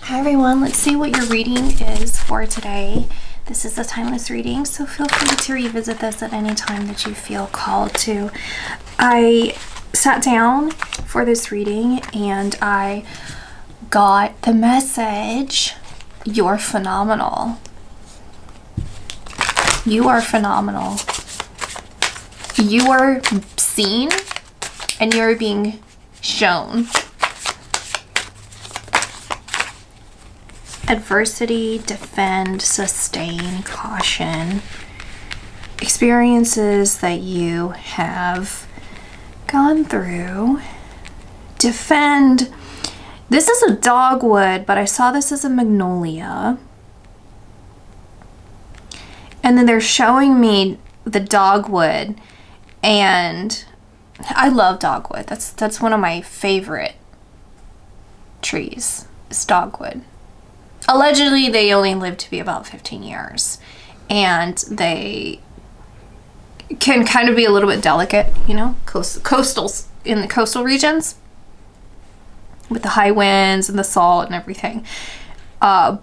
Hi everyone, let's see what your reading is for today. This is a timeless reading, so feel free to revisit this at any time that you feel called to. I sat down for this reading and I got the message, you're phenomenal. You are phenomenal. You are seen and you're being shown. Adversity, defend, sustain, caution. Experiences that you have gone through. Defend. This is a dogwood, but I saw this as a magnolia. And then they're showing me the dogwood, and I love dogwood. That's one of my favorite trees, is dogwood. Allegedly, they only live to be about 15 years, and they can kind of be a little bit delicate, you know, coastals in the coastal regions with the high winds and the salt and everything. I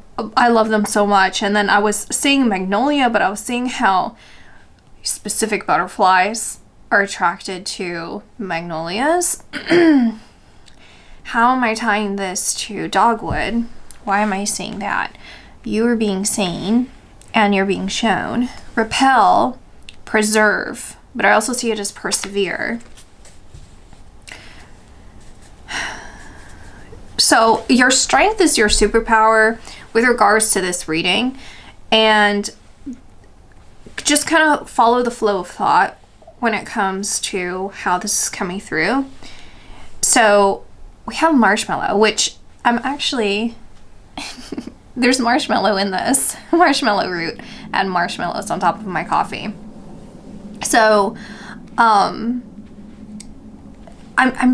love them so much. And then I was seeing magnolia, but I was seeing how specific butterflies are attracted to magnolias. How am I tying this to dogwood? Why am I seeing that? You are being seen and you're being shown. Repel, preserve, but I also see it as persevere. So your strength is your superpower with regards to this reading, and just kind of follow the flow of thought when it comes to how this is coming through. So we have marshmallow, which I'm actually... There's marshmallow in this. Marshmallow root and marshmallows on top of my coffee. So, I'm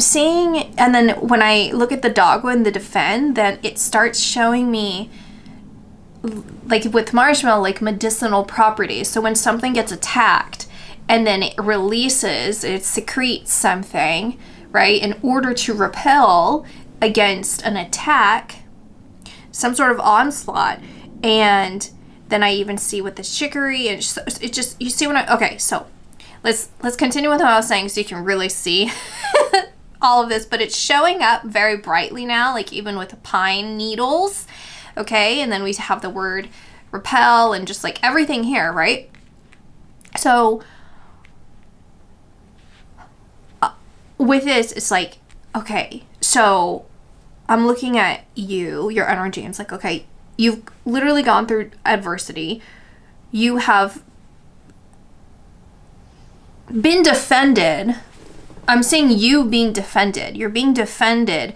seeing, and then when I look at the dogwood and the defend, then it starts showing me, like with marshmallow, like medicinal properties. So when something gets attacked and then it releases, it secretes something, right, in order to repel against an attack, some sort of onslaught. And then I even see with the chicory, and it just, you see what okay, so let's continue with what I was saying so you can really see all of this. But it's showing up very brightly now, like even with the pine needles, okay? And then we have the word repel and just like everything here, right? So with this, it's like, okay, so I'm looking at your energy, and it's like, okay, you've literally gone through adversity. You have been defended. I'm seeing you being defended. You're being defended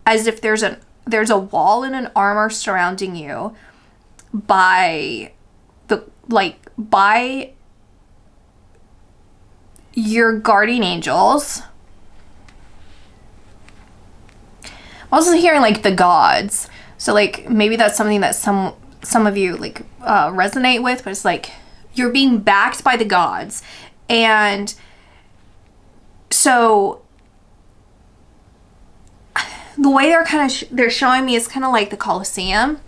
as if there's a wall and an armor surrounding you by your guardian angels. I'm also hearing like the gods. So like maybe that's something that some of you like resonate with, but it's like you're being backed by the gods. And so the way they're showing me is kind of like the Colosseum,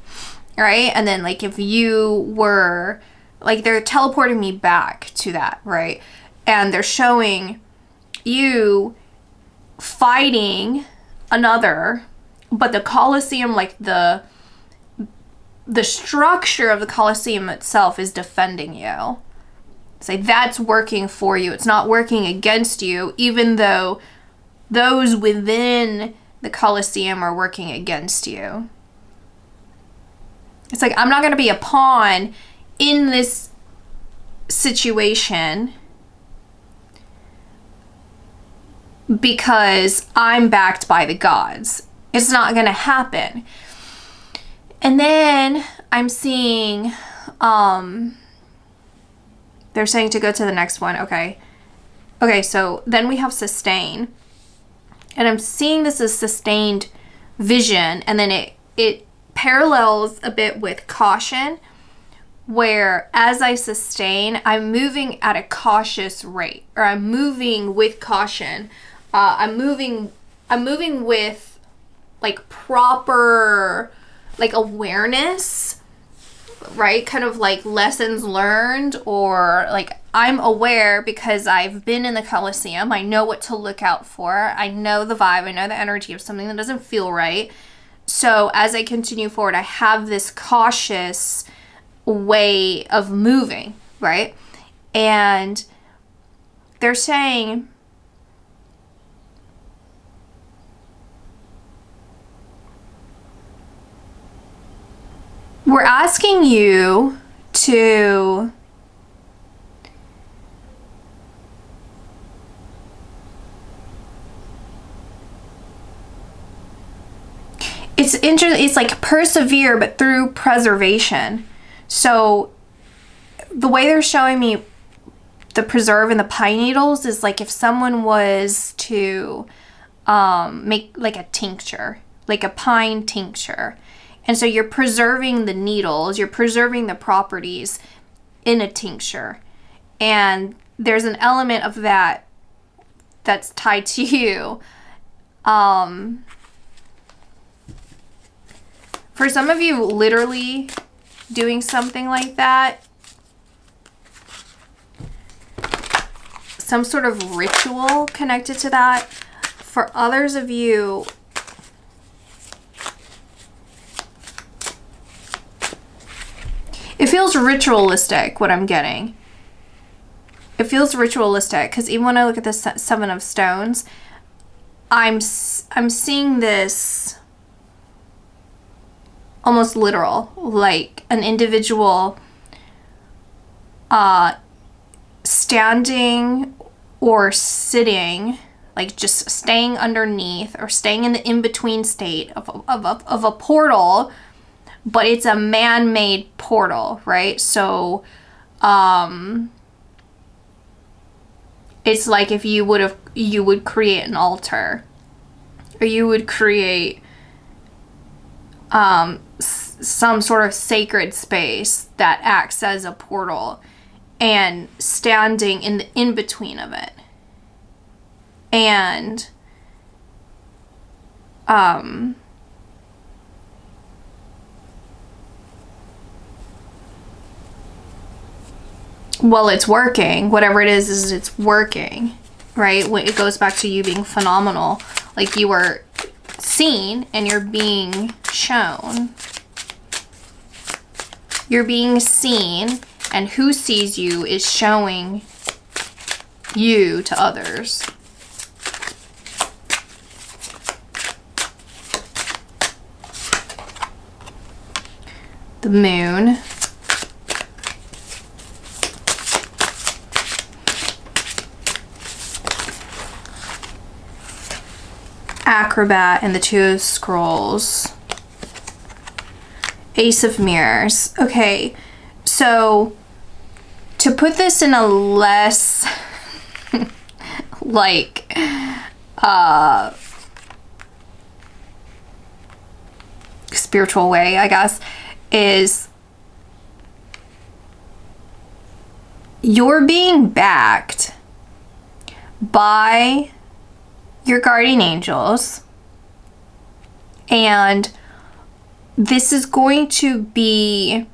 right? And then like if you were like, they're teleporting me back to that, right? And they're showing you fighting another, but the Colosseum, like the structure of the Colosseum itself is defending you. Say that's working for you. It's not working against you, even though those within the Colosseum are working against you. It's like, I'm not going to be a pawn in this situation because I'm backed by the gods. It's not going to happen. And then I'm seeing, they're saying to go to the next one. Okay, so then we have sustain. And I'm seeing this as sustained vision. And then it parallels a bit with caution, where as I sustain, I'm moving at a cautious rate, or I'm moving with caution. I'm moving with like proper like awareness, right? Kind of like lessons learned, or like I'm aware because I've been in the Colosseum. I know what to look out for. I know the vibe. I know the energy of something that doesn't feel right. So as I continue forward, I have this cautious way of moving, right? And they're saying, we're asking you to it's interesting. It's like persevere, but through preservation. So the way they're showing me the preserve and the pine needles is like if someone was to make like a tincture, like a pine tincture. And so you're preserving the needles, you're preserving the properties in a tincture. And there's an element of that that's tied to you. For some of you, literally doing something like that, some sort of ritual connected to that. For others of you, it feels ritualistic, what I'm getting. It feels ritualistic, because even when I look at the Seven of Stones, I'm seeing this almost literal, like an individual standing or sitting, like just staying underneath or staying in the in-between state of a portal, but it's a man-made portal, right? So it's like if you would create an altar, or you would create some sort of sacred space that acts as a portal, and standing in the in-between of it. And well, it's working. Whatever it is it's working, right? When it goes back to you being phenomenal, like you were seen and you're being shown. You're being seen, and who sees you is showing you to others. The moon. Acrobat and the Two of Scrolls. Ace of Mirrors. Okay, so to put this in a less like spiritual way, I guess, is you're being backed by your guardian angels, and this is going to be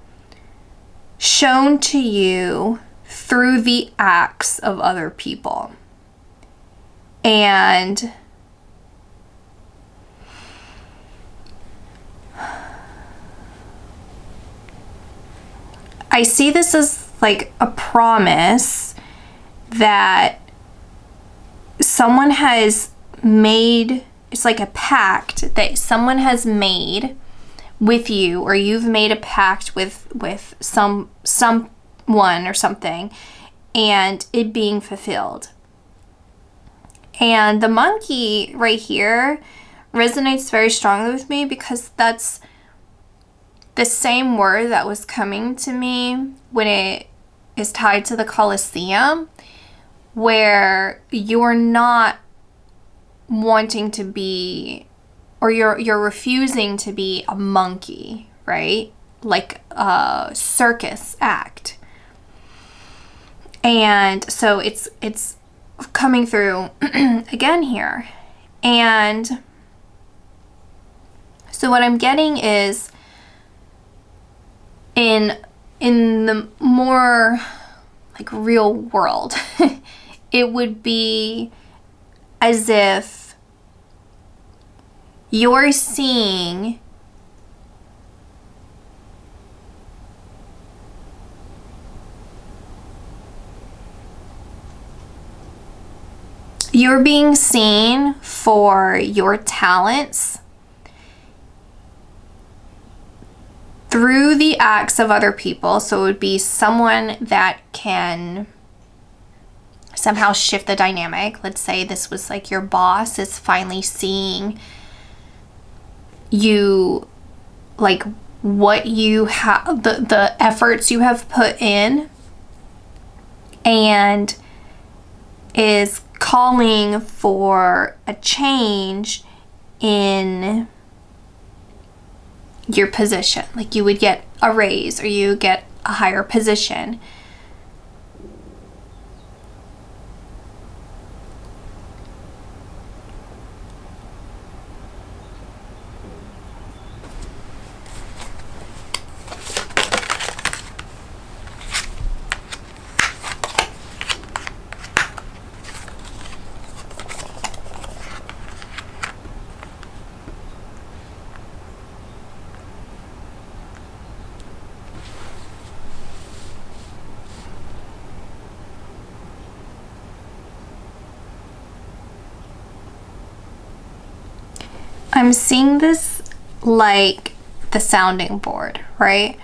shown to you through the acts of other people. And I see this as like a promise that someone has made. It's like a pact that someone has made with you, or you've made a pact with someone or something, and it being fulfilled. And the monkey right here resonates very strongly with me, because that's the same word that was coming to me when it is tied to the Colosseum, where you're not wanting to be, or you're refusing to be a monkey, right? Like a circus act. And so it's coming through again here. And so what I'm getting is in the more like real world, it would be as if you're seeing you're being seen for your talents through the acts of other people. So it would be someone that can somehow shift the dynamic. Let's say this was like your boss is finally seeing you, like what you have, the efforts you have put in, and is calling for a change in your position. Like you would get a raise or you get a higher position. I'm seeing this like the sounding board, right?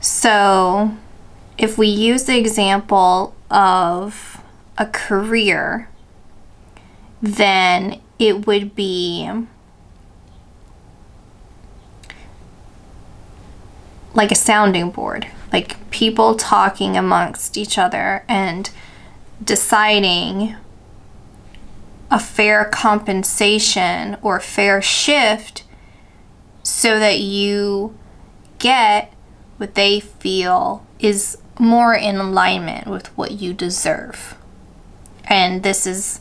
So if we use the example of a career, then it would be like a sounding board, like people talking amongst each other and deciding a fair compensation or fair shift so that you get what they feel is more in alignment with what you deserve. And this is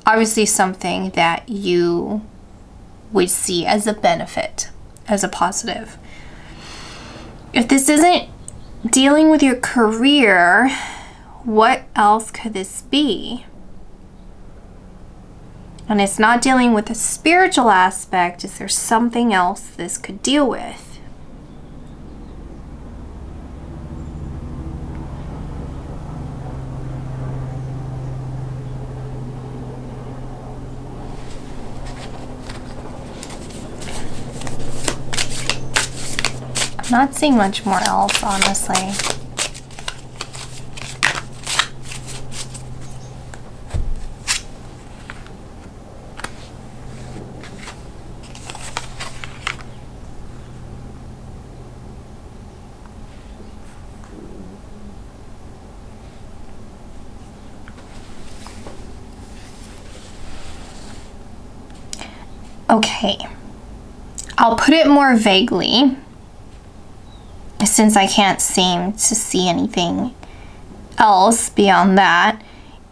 obviously something that you would see as a benefit, as a positive. If this isn't dealing with your career, what else could this be? And it's not dealing with the spiritual aspect. Is there something else this could deal with? I'm not seeing much more else, honestly. Okay, I'll put it more vaguely since I can't seem to see anything else beyond that.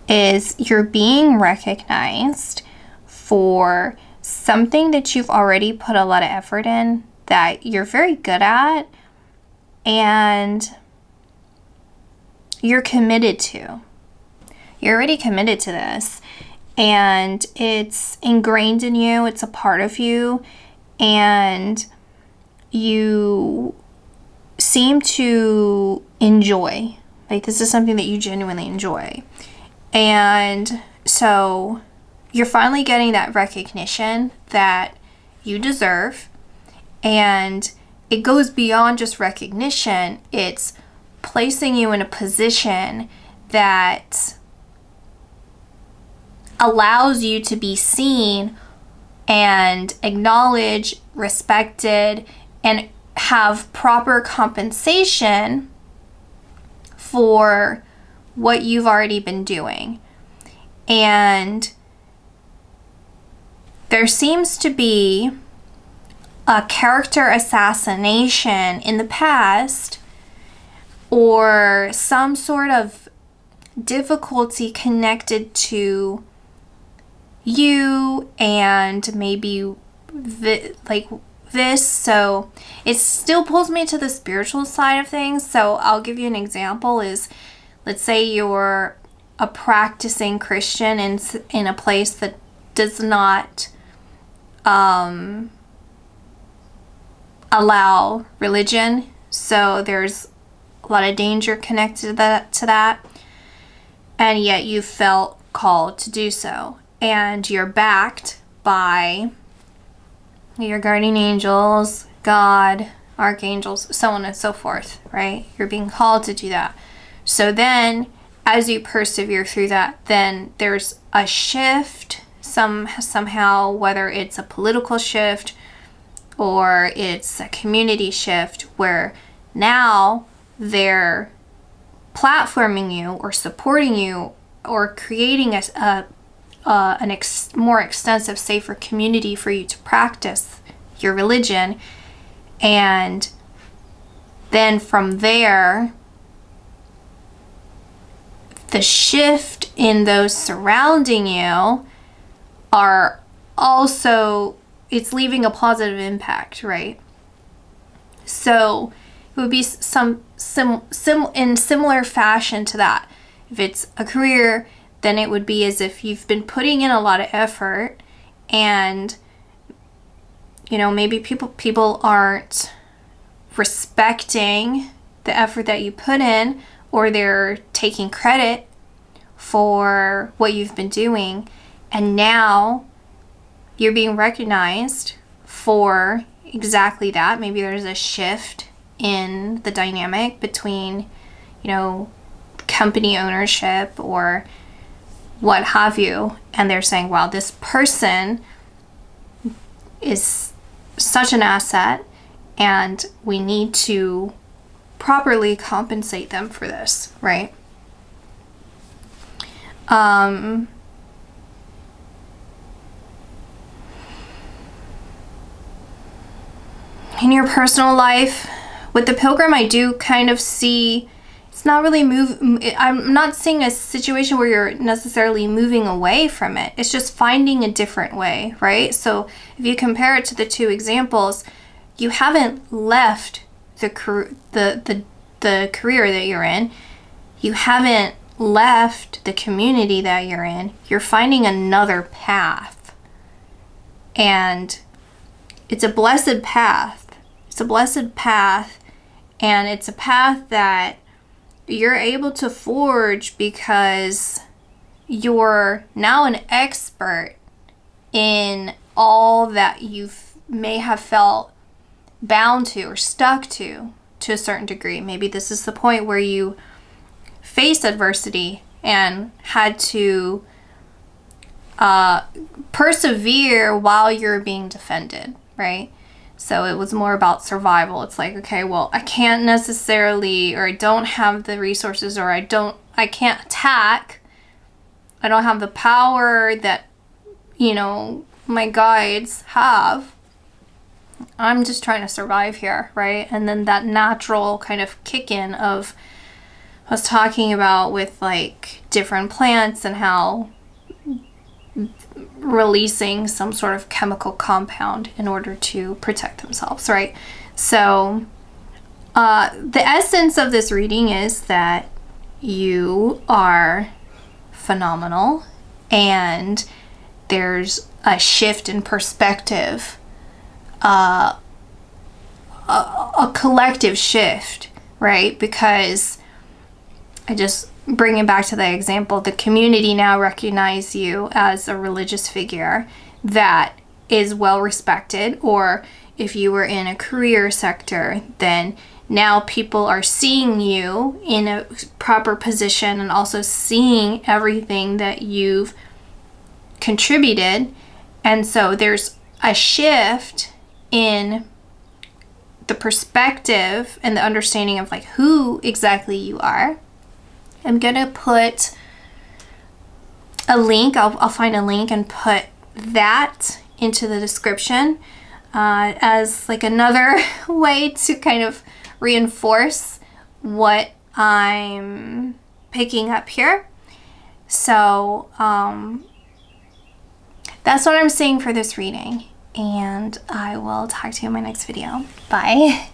Is you're being recognized for something that you've already put a lot of effort in, that you're very good at and you're committed to. You're already committed to this. And it's ingrained in you, it's a part of you, and you seem to enjoy. Like this is something that you genuinely enjoy. And so you're finally getting that recognition that you deserve. And it goes beyond just recognition. It's placing you in a position that allows you to be seen and acknowledged, respected, and have proper compensation for what you've already been doing. And there seems to be a character assassination in the past, or some sort of difficulty connected to you and maybe this. So it still pulls me to the spiritual side of things. So I'll give you an example is, let's say you're a practicing Christian in a place that does not allow religion. So there's a lot of danger connected to that. And yet you felt called to do so. And you're backed by your guardian angels, God, archangels, so on and so forth, right? You're being called to do that. So then, as you persevere through that, then there's a shift somehow, whether it's a political shift or it's a community shift, where now they're platforming you or supporting you or creating a more extensive, safer community for you to practice your religion. And then from there, the shift in those surrounding you are also, it's leaving a positive impact, right? So it would be in similar fashion to that. If it's a career, then it would be as if you've been putting in a lot of effort, and maybe people aren't respecting the effort that you put in, or they're taking credit for what you've been doing, and now you're being recognized for exactly that. Maybe there's a shift in the dynamic between company ownership or what have you, and they're saying, wow, this person is such an asset and we need to properly compensate them for this, right? In your personal life, with the Pilgrim, I do kind of see it's not really I'm not seeing a situation where you're necessarily moving away from it. It's just finding a different way, right? So if you compare it to the two examples, you haven't left the career that you're in. You haven't left the community that you're in. You're finding another path. And it's a blessed path. It's a blessed path. And it's a path that you're able to forge because you're now an expert in all that you may have felt bound to or stuck to a certain degree. Maybe this is the point where you faced adversity and had to persevere while you're being defended, right? So it was more about survival. It's like, okay, well, I can't necessarily, or I don't have the resources, or I can't attack. I don't have the power that, my guides have. I'm just trying to survive here, right? And then that natural kind of kick in of, I was talking about with like different plants and how releasing some sort of chemical compound in order to protect themselves, right? So the essence of this reading is that you are phenomenal, and there's a shift in perspective, a collective shift, right? Because I just bring it back to the example, the community now recognize you as a religious figure that is well respected, or if you were in a career sector, then now people are seeing you in a proper position and also seeing everything that you've contributed. And so there's a shift in the perspective and the understanding of like who exactly you are. I'm gonna put a link, I'll find a link and put that into the description as like another way to kind of reinforce what I'm picking up here. So that's what I'm seeing for this reading. and I will talk to you in my next video. Bye.